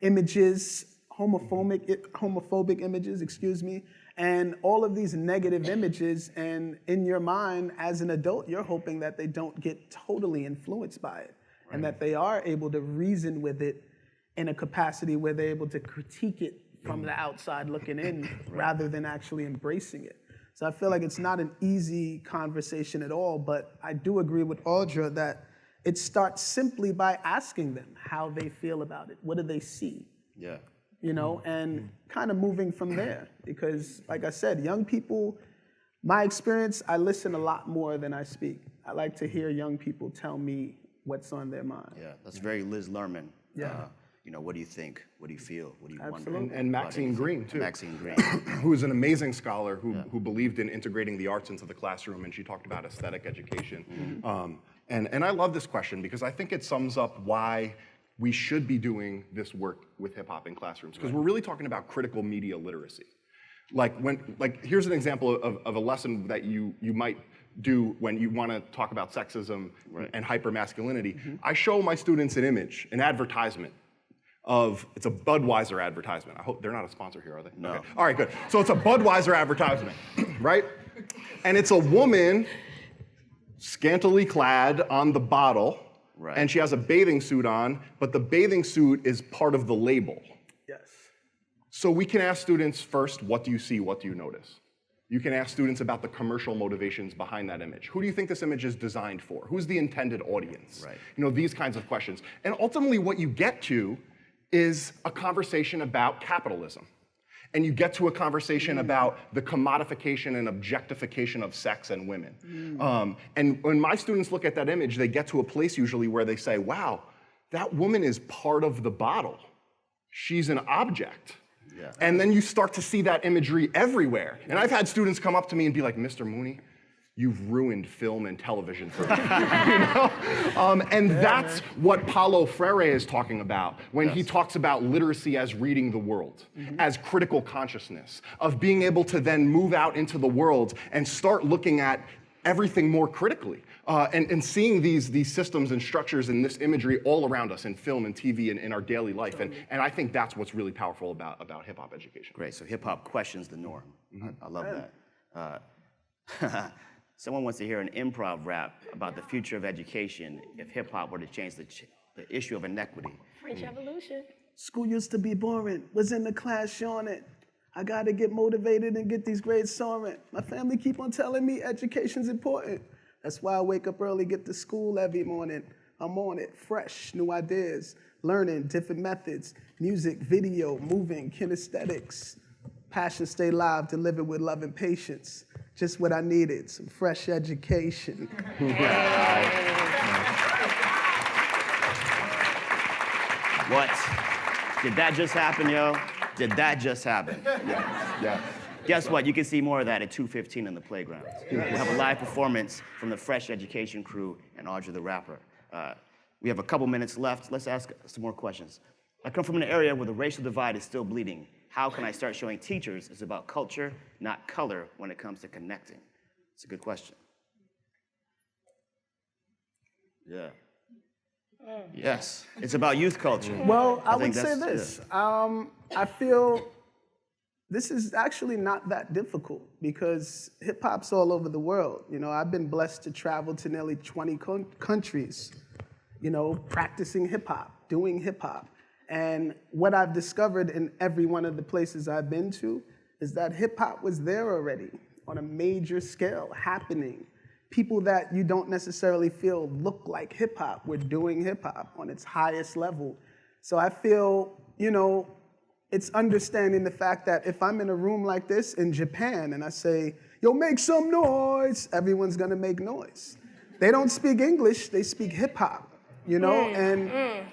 images, homophobic images, excuse me, and all of these negative images. And in your mind, as an adult, you're hoping that they don't get totally influenced by it, and that they are able to reason with it in a capacity where they're able to critique it from the outside looking in rather than actually embracing it. So I feel like it's not an easy conversation at all, but I do agree with Audra that it starts simply by asking them how they feel about it. What do they see? Yeah. You know, and kind of moving from there. Because, like I said, young people, my experience, I listen a lot more than I speak. I like to hear young people tell me what's on their mind. Yeah, that's very Liz Lerman. Yeah. You know, what do you think? What do you feel? What do you Absolutely. wonder? And Maxine Green, too. Maxine Green. Who is an amazing scholar who believed in integrating the arts into the classroom, and she talked about aesthetic education. And I love this question because I think it sums up why we should be doing this work with hip hop in classrooms, because we're really talking about critical media literacy. Here's an example of a lesson that you might do when you want to talk about sexism and hypermasculinity. I show my students an image, an advertisement it's a Budweiser advertisement. I hope they're not a sponsor here, are they? No. Okay. All right, good. So it's a Budweiser advertisement, right? And it's a woman scantily clad on the bottle, and she has a bathing suit on, but the bathing suit is part of the label. Yes. So we can ask students first, what do you see, what do you notice? You can ask students about the commercial motivations behind that image. Who do you think this image is designed for? Who's the intended audience? Right. You know, these kinds of questions. And ultimately what you get to is a conversation about capitalism. And you get to a conversation about the commodification and objectification of sex and women. And when my students look at that image, they get to a place usually where they say, wow, that woman is part of the bottle. She's an object. Yeah. And then you start to see that imagery everywhere. And I've had students come up to me and be like, Mr. Mooney, you've ruined film and television for me. You know? And that's what Paulo Freire is talking about when he talks about literacy as reading the world, as critical consciousness, of being able to then move out into the world and start looking at everything more critically, and seeing these systems and structures and this imagery all around us in film and TV and in our daily life. And I think that's what's really powerful about hip-hop education. Great, so hip-hop questions the norm. I love that. Someone wants to hear an improv rap about the future of education if hip-hop were to change the issue of inequity. French Revolution. School used to be boring. Was in the class showing it. I gotta get motivated and get these grades soaring. My family keep on telling me education's important. That's why I wake up early, get to school every morning. I'm on it, fresh, new ideas, learning different methods, music, video, moving, kinesthetics. Passion stay live, delivered with love and patience. Just what I needed, some fresh education. What? Did that just happen, yo? Did that just happen? Yeah. Guess what? You can see more of that at 2:15 in the playground. We'll have a live performance from the Fresh Education crew and Audrey the rapper. We have a couple minutes left. Let's ask some more questions. I come from an area where the racial divide is still bleeding. How can I start showing teachers it's about culture, not color, when it comes to connecting? It's a good question. Yeah. Yes, it's about youth culture. Well, I would think say that's- this. I feel this is actually not that difficult because hip hop's all over the world. You know, I've been blessed to travel to nearly 20 countries, you know, practicing hip hop, doing hip hop. And what I've discovered in every one of the places I've been to is that hip hop was there already on a major scale, happening. People that you don't necessarily feel look like hip hop were doing hip hop on its highest level. So I feel, you know, it's understanding the fact that if I'm in a room like this in Japan and I say, yo, make some noise, everyone's gonna make noise. They don't speak English, they speak hip hop. You know, and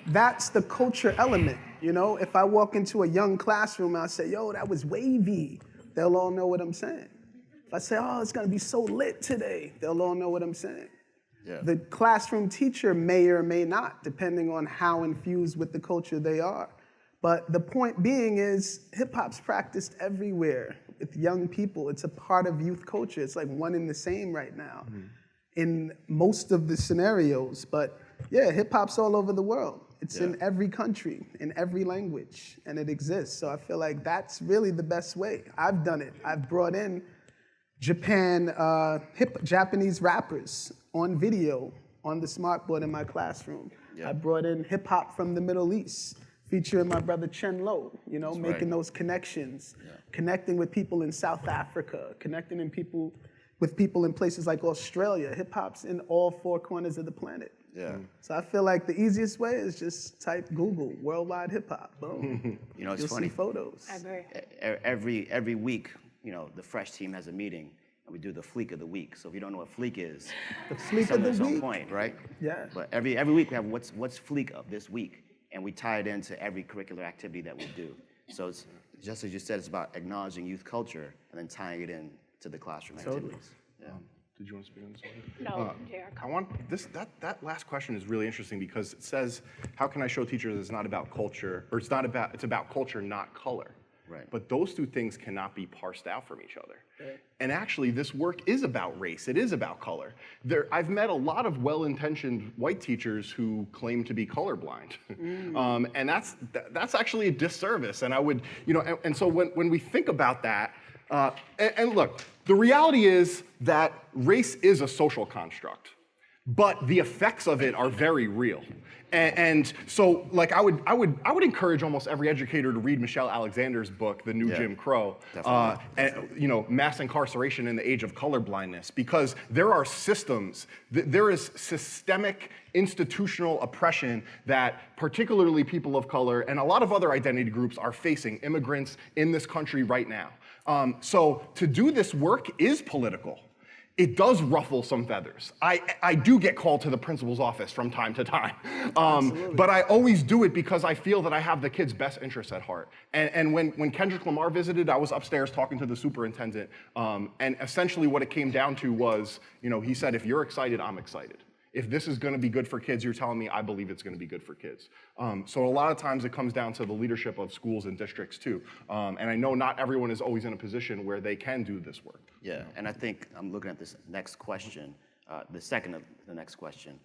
that's the culture element, you know? If I walk into a young classroom and I say, yo, that was wavy, they'll all know what I'm saying. If I say, oh, it's gonna be so lit today, they'll all know what I'm saying. Yeah. The classroom teacher may or may not, depending on how infused with the culture they are. But the point being is, hip hop's practiced everywhere with young people. It's a part of youth culture. It's like one and the same right now in most of the scenarios. But yeah, hip hop's all over the world. It's in every country, in every language, and it exists. So I feel like that's really the best way. I've done it. I've brought in Japanese rappers on video on the smartboard in my classroom. I brought in hip hop from the Middle East, featuring my brother Chen Lo, you know, making those connections, connecting with people in South Africa, connecting with people in places like Australia. Hip hop's in all four corners of the planet. Yeah. So I feel like the easiest way is just type Google worldwide hip hop. Boom. You know, it's You'll funny. see photos. I agree. Every week, you know, the Fresh team has a meeting and we do the Fleek of the Week. So if you don't know what Fleek is, The Fleek of the it's on week. point, right? Yeah. But every week we have what's Fleek of this week, and we tie it into every curricular activity that we do. So it's just as you said, it's about acknowledging youth culture and then tying it in to the classroom activities. Yeah. Did you want to speak on this one? No, JR. I want that last question is really interesting because it says, how can I show teachers it's not about culture, or it's about culture, not color? Right. But those two things cannot be parsed out from each other. And actually, this work is about race. It is about color. I've met a lot of well-intentioned white teachers who claim to be colorblind. And that's actually a disservice. And I would, and so when we think about that, and look, the reality is that race is a social construct, but the effects of it are very real. And so, like, I would encourage almost every educator to read Michelle Alexander's book, The New Jim Crow, and mass incarceration in the age of colorblindness, because there are systems, there is systemic institutional oppression that particularly people of color and a lot of other identity groups are facing, immigrants in this country right now. So to do this work is political. It does ruffle some feathers. I do get called to the principal's office from time to time. But I always do it because I feel that I have the kids' best interests at heart. And when Kendrick Lamar visited, I was upstairs talking to the superintendent. And essentially what it came down to was, he said, if you're excited, I'm excited. If this is going to be good for kids, you're telling me I believe it's going to be good for kids. So a lot of times it comes down to the leadership of schools and districts too. And I know not everyone is always in a position where they can do this work. Yeah, and I think I'm looking at this next question, the second of the next question.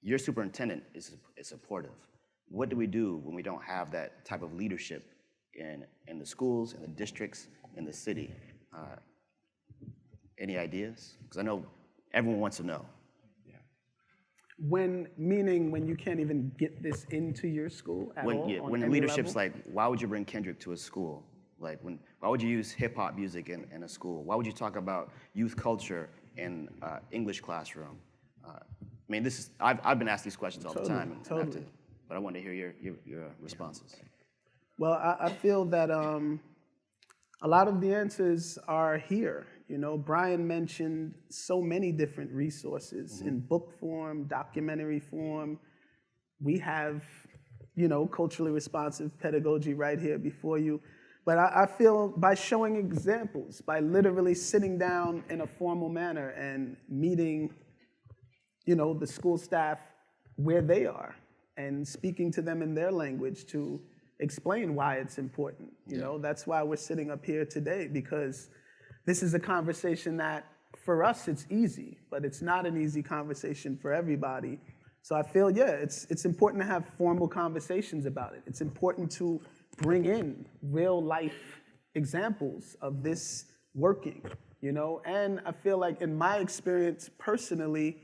Your superintendent is supportive. What do we do when we don't have that type of leadership in the schools, in the districts, in the city? Any ideas? Because I know everyone wants to know. When you can't even get this into your school at all? Yeah, when the leadership's like, why would you bring Kendrick to a school? Like, why would you use hip hop music in a school? Why would you talk about youth culture in English classroom? I mean, I've been asked these questions all the time, but I want to hear your responses. Well, I feel that a lot of the answers are here. Brian mentioned so many different resources in book form, documentary form. We have, culturally responsive pedagogy right here before you. But I feel by showing examples, by literally sitting down in a formal manner and meeting, the school staff where they are and speaking to them in their language to explain why it's important. That's why we're sitting up here today, because this is a conversation that, for us, it's easy, but it's not an easy conversation for everybody. So I feel, it's important to have formal conversations about it. It's important to bring in real-life examples of this working, And I feel like in my experience personally,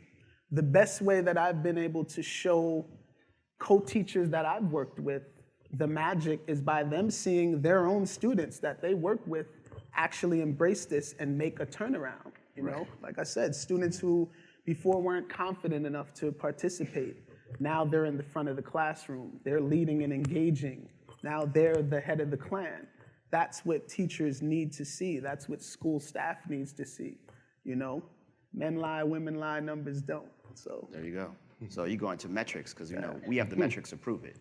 the best way that I've been able to show co-teachers that I've worked with the magic is by them seeing their own students that they work with actually embrace this and make a turnaround, Like I said, students who before weren't confident enough to participate, now they're in the front of the classroom, they're leading and engaging, now they're the head of the clan. That's what teachers need to see, that's what school staff needs to see, Men lie, women lie, numbers don't, so. There you go. So you go into metrics, because we have the metrics to prove it,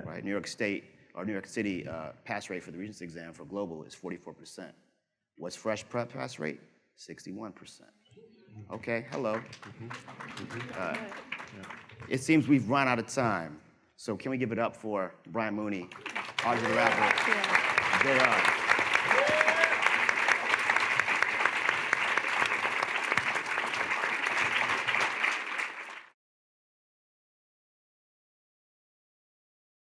right? New York City pass rate for the Regents exam for global is 44%. What's fresh prep pass rate? 61%. Okay, hello. It seems we've run out of time. So can we give it up for Brian Mooney, Audrey the Rapper, JR.